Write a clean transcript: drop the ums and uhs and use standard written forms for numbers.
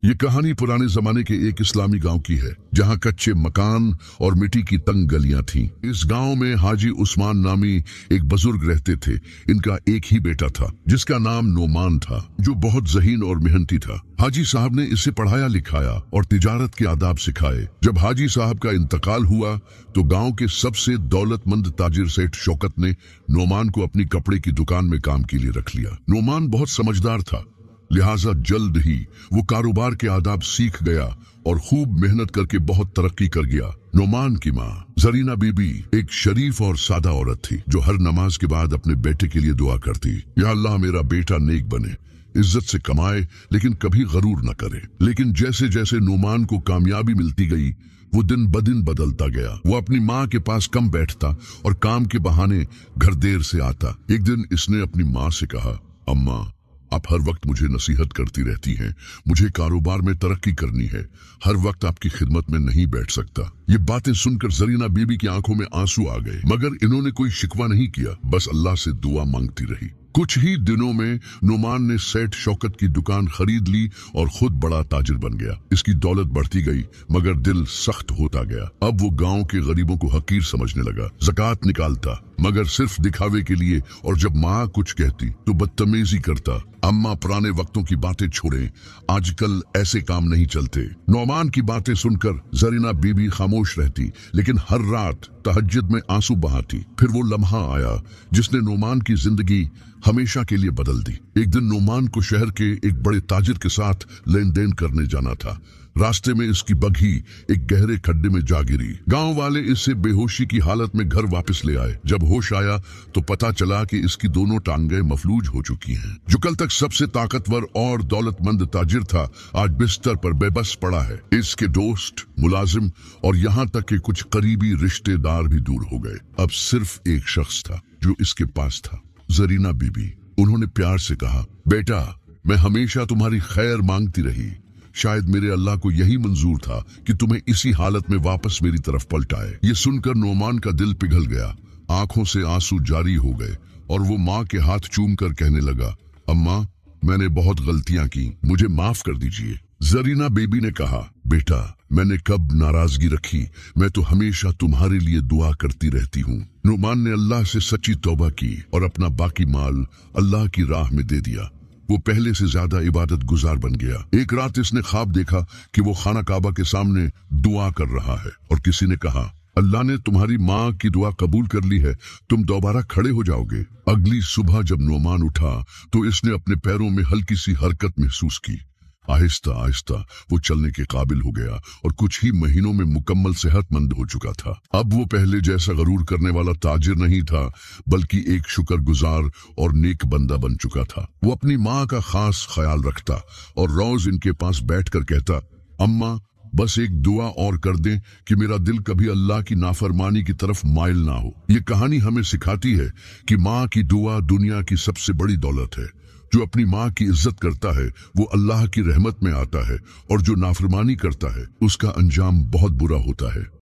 ये कहानी पुराने जमाने के एक इस्लामी गांव की है, जहां कच्चे मकान और मिट्टी की तंग गलियां थीं। इस गांव में हाजी उस्मान नामी एक बुजुर्ग रहते थे। इनका एक ही बेटा था, जिसका नाम नोमान था, जो बहुत ज़हीन और मेहनती था। हाजी साहब ने इसे पढ़ाया लिखाया और तिजारत के आदाब सिखाए। जब हाजी साहब का इंतकाल हुआ तो गांव के सबसे दौलतमंद ताजिर सेठ शौकत ने नोमान को अपनी कपड़े की दुकान में काम के लिए रख लिया। नोमान बहुत समझदार था, लिहाजा जल्द ही वो कारोबार के आदाब सीख गया और खूब मेहनत करके बहुत तरक्की कर गया। नोमान की माँ जरीना बीबी एक शरीफ और सादा औरत थी, जो हर नमाज के बाद अपने बेटे के लिए दुआ करती, या अल्लाह मेरा बेटा नेक बने, इज्जत से कमाए लेकिन कभी गरूर न करे। लेकिन जैसे जैसे नोमान को कामयाबी मिलती गई, वो दिन ब दिन बदलता गया। वो अपनी माँ के पास कम बैठता और काम के बहाने घर देर से आता। एक दिन इसने अपनी माँ से कहा, अम्मा, आप हर वक्त मुझे नसीहत करती रहती हैं, मुझे कारोबार में तरक्की करनी है, हर वक्त आपकी खिदमत में नहीं बैठ सकता। ये बातें सुनकर जरीना बीबी की आंखों में आंसू आ गए, मगर इन्होंने कोई शिकवा नहीं किया, बस अल्लाह से दुआ मांगती रही। कुछ ही दिनों में नोमान ने सेठ शौकत की दुकान खरीद ली और खुद बड़ा ताजिर बन गया। इसकी दौलत बढ़ती गई, मगर दिल सख्त होता गया। अब वो गांव के गरीबों को हकीर समझने लगा। ज़कात निकालता, मगर सिर्फ दिखावे के लिए, और जब माँ कुछ कहती तो बदतमीजी करता। अम्मा, पुराने वक्तों की बातें छोड़ें, आजकल ऐसे काम नहीं चलते। नोमान की बातें सुनकर जरीना बीबी खामोश रहती, लेकिन हर रात तहज्जुद में आंसू बहाती। फिर वो लम्हा आया जिसने नोमान की जिंदगी हमेशा के लिए बदल दी। एक दिन नोमान को शहर के एक बड़े ताजिर के साथ लेन देन करने जाना था। रास्ते में इसकी बग्घी एक गहरे खड्डे में जा गिरी। गांव वाले इसे बेहोशी की हालत में घर वापस ले आए। जब होश आया तो पता चला कि इसकी दोनों टांगें मफलूज हो चुकी हैं। जो कल तक सबसे ताकतवर और दौलतमंद ताजिर था, आज बिस्तर पर बेबस पड़ा है। इसके दोस्त, मुलाजिम और यहाँ तक कि कुछ करीबी रिश्तेदार भी दूर हो गए। अब सिर्फ एक शख्स था जो इसके पास था, जरीना बीबी। उन्होंने प्यार से कहा, बेटा, मैं हमेशा तुम्हारी खैर मांगती रही। शायद मेरे अल्लाह को यही मंजूर था कि तुम्हें इसी हालत में वापस मेरी तरफ पलटाए। ये सुनकर नोमान का दिल पिघल गया, आंखों से आंसू जारी हो गए और वो माँ के हाथ चूम कर कहने लगा, अम्मा, मैंने बहुत गलतियां की, मुझे माफ कर दीजिए। जरीना बेबी ने कहा, बेटा, मैंने कब नाराजगी रखी, मैं तो हमेशा तुम्हारे लिए दुआ करती रहती हूँ। नोमान ने अल्लाह से सच्ची तौबा की और अपना बाकी माल अल्लाह की राह में दे दिया। वो पहले से ज्यादा इबादत गुजार बन गया। एक रात इसने ख्वाब देखा कि वो खाना काबा के सामने दुआ कर रहा है और किसी ने कहा, अल्लाह ने तुम्हारी माँ की दुआ कबूल कर ली है, तुम दोबारा खड़े हो जाओगे। अगली सुबह जब नोमान उठा तो इसने अपने पैरों में हल्की सी हरकत महसूस की। आहिस्ता आहिस्ता वो चलने के काबिल हो गया और कुछ ही महीनों में मुकम्मल सेहतमंद हो चुका था। अब वो पहले जैसा गरूर करने वाला ताजिर नहीं था, बल्कि एक शुक्रगुजार और नेक बंदा बन चुका था। वो अपनी माँ का खास ख्याल रखता और रोज इनके पास बैठकर कहता, अम्मा, बस एक दुआ और कर दें कि मेरा दिल कभी अल्लाह की नाफरमानी की तरफ माइल ना हो। ये कहानी हमें सिखाती है कि माँ की दुआ दुनिया की सबसे बड़ी दौलत है। जो अपनी माँ की इज्जत करता है वो अल्लाह की रहमत में आता है, और जो नाफरमानी करता है उसका अंजाम बहुत बुरा होता है।